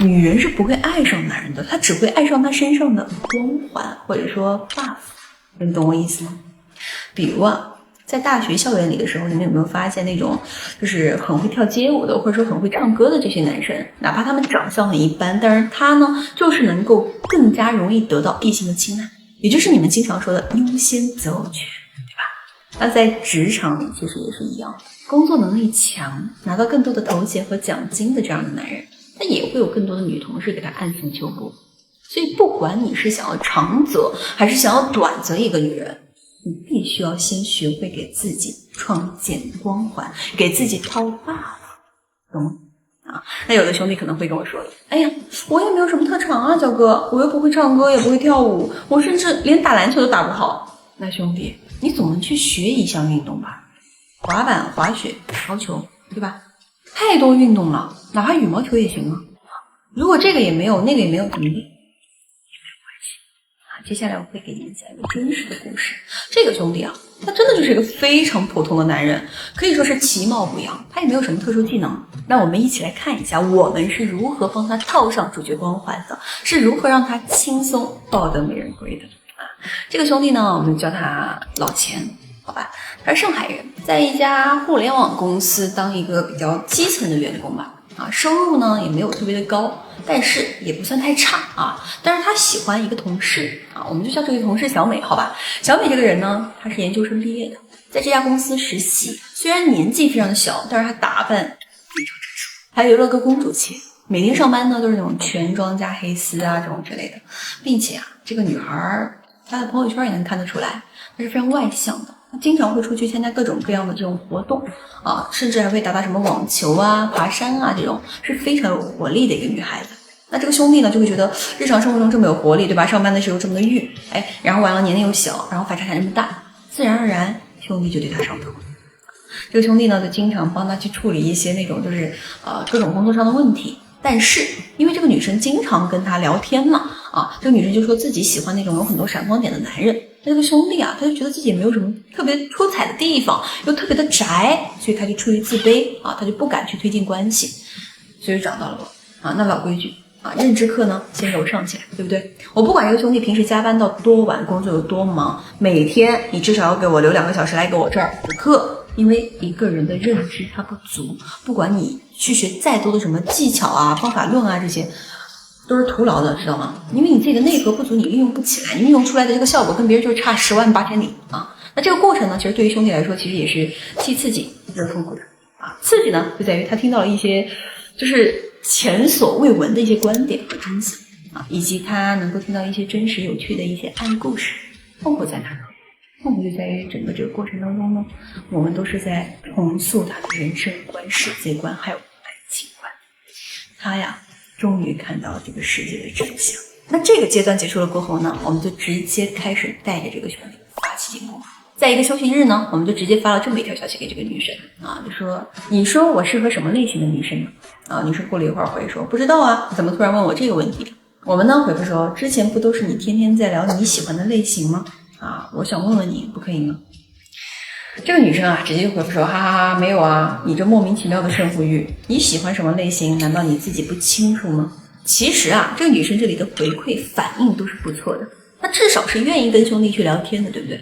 女人是不会爱上男人的，她只会爱上他身上的光环或者说 buff， 你懂我意思吗？比如啊，在大学校园里的时候，你们有没有发现那种就是很会跳街舞的，或者说很会唱歌的这些男生，哪怕他们长相很一般，但是他呢，就是能够更加容易得到异性的青睐，也就是你们经常说的优先择偶权，对吧？那在职场里其实也是一样，工作能力强，拿到更多的头衔和奖金的这样的男人，他也会有更多的女同事给他暗送秋波。所以不管你是想要长择还是想要短择一个女人，你必须要先学会给自己创建光环，给自己掏 buff， 懂吗？那有的兄弟可能会跟我说，哎呀，我也没有什么特长啊，焦哥，我又不会唱歌，也不会跳舞，我甚至连打篮球都打不好。那兄弟，你总能去学一项运动吧，滑板、滑雪、毛球，对吧？太多运动了，哪怕羽毛球也行啊。如果这个也没有，那个也没有，怎么地？接下来我会给你们讲一个真实的故事。这个兄弟啊，他真的就是一个非常普通的男人，可以说是其貌不扬，他也没有什么特殊技能。那我们一起来看一下，我们是如何帮他套上主角光环的，是如何让他轻松抱得美人归的啊。这个兄弟呢，我们叫他老钱，好吧？他是上海人，在一家互联网公司当一个比较基层的员工吧。收入呢也没有特别的高，但是也不算太差啊。但是他喜欢一个同事啊，我们就叫这个同事小美，好吧？小美这个人呢，她是研究生毕业的，在这家公司实习，虽然年纪非常的小，但是她打扮非常成熟，还留了个公主切。每天上班呢都是那种全妆加黑丝啊这种之类的，并且啊，这个女孩她的朋友圈也能看得出来，她是非常外向的。经常会出去参加各种各样的这种活动啊，甚至还会打什么网球啊、爬山啊，这种是非常有活力的一个女孩子。那这个兄弟呢，就会觉得日常生活中这么有活力，对吧？上班的时候这么的欲，然后完了年龄又小，然后反差感这么大，自然而然兄弟就对他上头了。这个兄弟呢，就经常帮他去处理一些那种就是各种工作上的问题。但是因为这个女生经常跟他聊天嘛，这个女生就说自己喜欢那种有很多闪光点的男人。那这个兄弟啊，他就觉得自己也没有什么特别出彩的地方，又特别的宅，所以他就出于自卑他就不敢去推进关系，所以找到了我那老规矩认知课呢先给我上起来，对不对？我不管这个兄弟平时加班到多晚，工作有多忙，每天你至少要给我留2个小时来给我这儿补课。因为一个人的认知他不足，不管你去学再多的什么技巧啊、方法论啊，这些都是徒劳的，知道吗？因为你自己的内核不足，你运用不起来，你运用出来的这个效果跟别人就差108000里那这个过程呢，其实对于兄弟来说，其实也是既刺激又痛苦的刺激呢，就在于他听到了一些就是前所未闻的一些观点和真相以及他能够听到一些真实有趣的一些案故事。痛苦在哪呢？痛苦就在于整个这个过程当中呢，我们都是在重塑他的人生观、世界观还有爱情观。他呀，终于看到这个世界的真相。那这个阶段结束了过后呢，我们就直接开始带着这个兄弟发起进攻。在一个休息日呢，我们就直接发了这么一条消息给这个女生就说你说我适合什么类型的女生呢？女生过了一会儿回说不知道啊，怎么突然问我这个问题？我们呢回复说之前不都是你天天在聊你喜欢的类型吗？我想问问你，不可以吗？这个女生直接就回复说，哈哈哈，没有啊，你这莫名其妙的胜负欲，你喜欢什么类型？难道你自己不清楚吗？其实这个女生这里的回馈反应都是不错的，她至少是愿意跟兄弟去聊天的，对不对？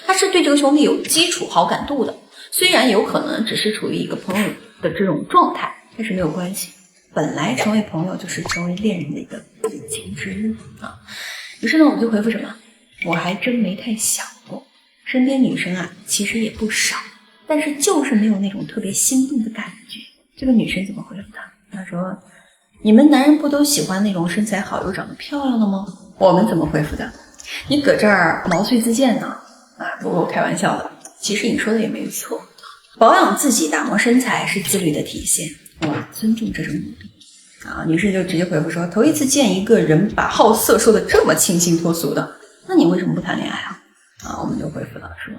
她是对这个兄弟有基础好感度的，虽然有可能只是处于一个朋友的这种状态，但是没有关系，本来成为朋友就是成为恋人的一个必经之路于是呢，我们就回复什么？我还真没太想过，身边女生其实也不少，但是就是没有那种特别心动的感觉。这个女生怎么回复他？她说你们男人不都喜欢那种身材好又长得漂亮的吗？我们怎么回复的？你搁这儿毛遂自荐呢？不过我开玩笑的，其实你说的也没错，保养自己打磨身材是自律的体现，我尊重这种努力女生就直接回复说，头一次见一个人把好色说的这么清新脱俗的，那你为什么不谈恋爱我们就回复了说，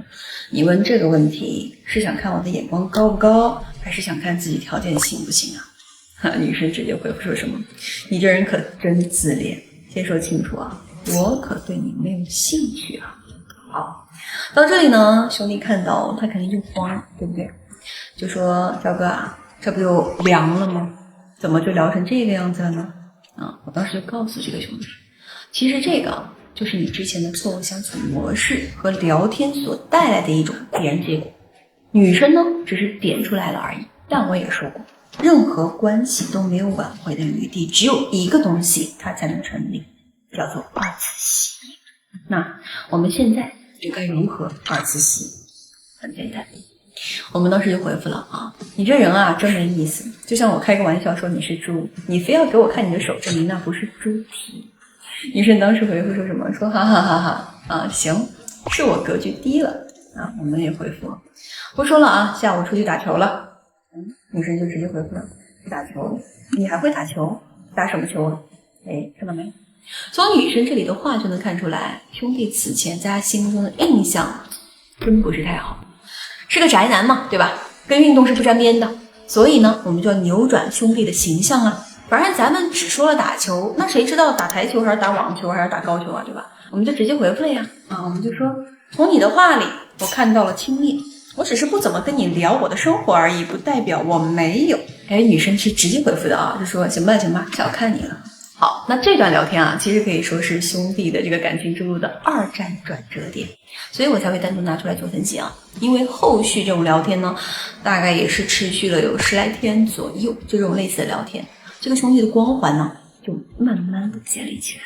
你问这个问题是想看我的眼光高不高，还是想看自己条件行不行女生直接回复说什么，你这人可真自恋，先说清楚我可对你没有兴趣好，到这里呢，兄弟看到他肯定就慌了，对不对？就说，赵哥这不就凉了吗？怎么就聊成这个样子了呢？啊，我当时就告诉这个兄弟，其实这个就是你之前的错误相处模式和聊天所带来的一种必然结果。女生呢，只是点出来了而已。但我也说过，任何关系都没有挽回的余地，只有一个东西它才能成立，叫做二次吸引。那我们现在就该如何二次吸引？很简单，我们当时就回复了啊，你这人啊真没意思，就像我开个玩笑说你是猪，你非要给我看你的手，证明那不是猪蹄。女生当时回复说什么？说哈哈哈哈啊，行，是我格局低了啊。我们也回复了，不说了啊，下午出去打球了。女生就直接回复了，去打球？你还会打球？打什么球啊？哎，看到没有？从女生这里的话就能看出来，兄弟此前在他心目中的印象真不是太好，是个宅男嘛，对吧？跟运动是不沾边的，所以呢，我们就要扭转兄弟的形象啊。不然咱们只说了打球，那谁知道打台球还是打网球还是打高球啊，对吧？我们就直接回复了呀，啊，我们就说从你的话里我看到了轻蔑，我只是不怎么跟你聊我的生活而已，不代表我没有。哎，女生是直接回复的啊，就说行吧行吧，小看你了。好，那这段聊天啊，其实可以说是兄弟的这个感情之路的二战转折点，所以我才会单独拿出来做分析啊。因为后续这种聊天呢，大概也是持续了有10来天左右，就这种类似的聊天，这个兄弟的光环呢，就慢慢的建立起来。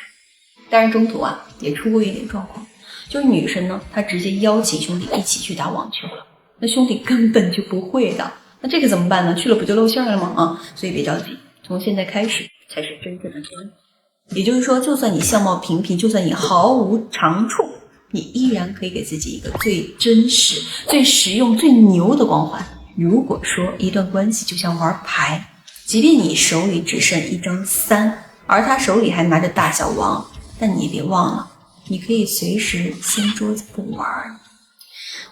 但是中途啊，也出过一点状况，就是女生呢，她直接邀请兄弟一起去打网球了，那兄弟根本就不会的，那这个怎么办呢？去了不就露馅了吗？啊，所以别着急，从现在开始才是真正的专业。也就是说，就算你相貌平平，就算你毫无长处，你依然可以给自己一个最真实、最实用、最牛的光环。如果说一段关系就像玩牌，即便你手里只剩一张3，而他手里还拿着大小王，但你别忘了，你可以随时掀桌子不玩。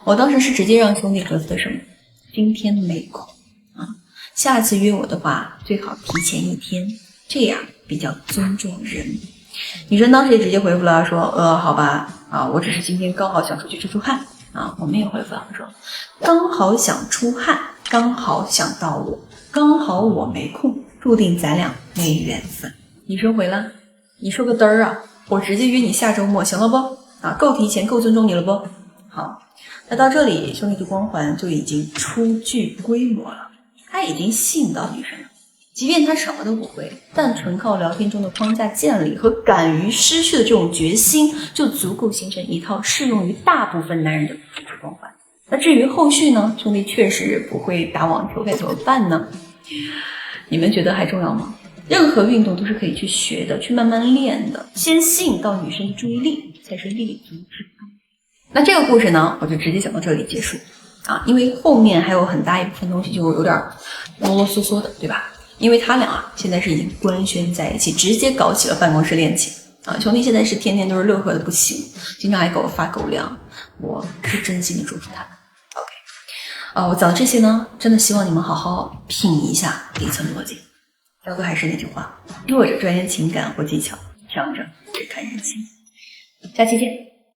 我当时是直接让兄弟回复的什么？今天没空啊，下次约我的话最好提前1天，这样比较尊重人。女生当时也直接回复了说好吧啊，我只是今天刚好想出去出汗啊。我们也回复了说刚好想出汗，刚好想到我，刚好我没空，注定咱俩没缘分。女生回了，你说个嘚儿啊，我直接约你下周末行了不啊？够提前够尊重你了不？好，那到这里兄弟的光环就已经初具规模了，他已经吸引到女生了。即便他什么都不会，但纯靠聊天中的框架建立和敢于失去的这种决心，就足够形成一套适用于大部分男人的主持光环。那至于后续呢，兄弟确实不会打网球，该怎么办呢？你们觉得还重要吗？任何运动都是可以去学的，去慢慢练的，先吸引到女生的注意力才是立足之本。那这个故事呢，我就直接讲到这里结束啊，因为后面还有很大一部分东西就有点啰啰嗦嗦的，对吧？因为他俩啊，现在是已经官宣在一起，直接搞起了办公室恋情啊！兄弟现在是天天都是乐呵的不行，经常还给我发狗粮，我是真心的祝福他们。OK，我讲的这些呢，真的希望你们好好品一下底层逻辑。教哥还是那句话，弱者专研情感或技巧，强者只看人心。下期见。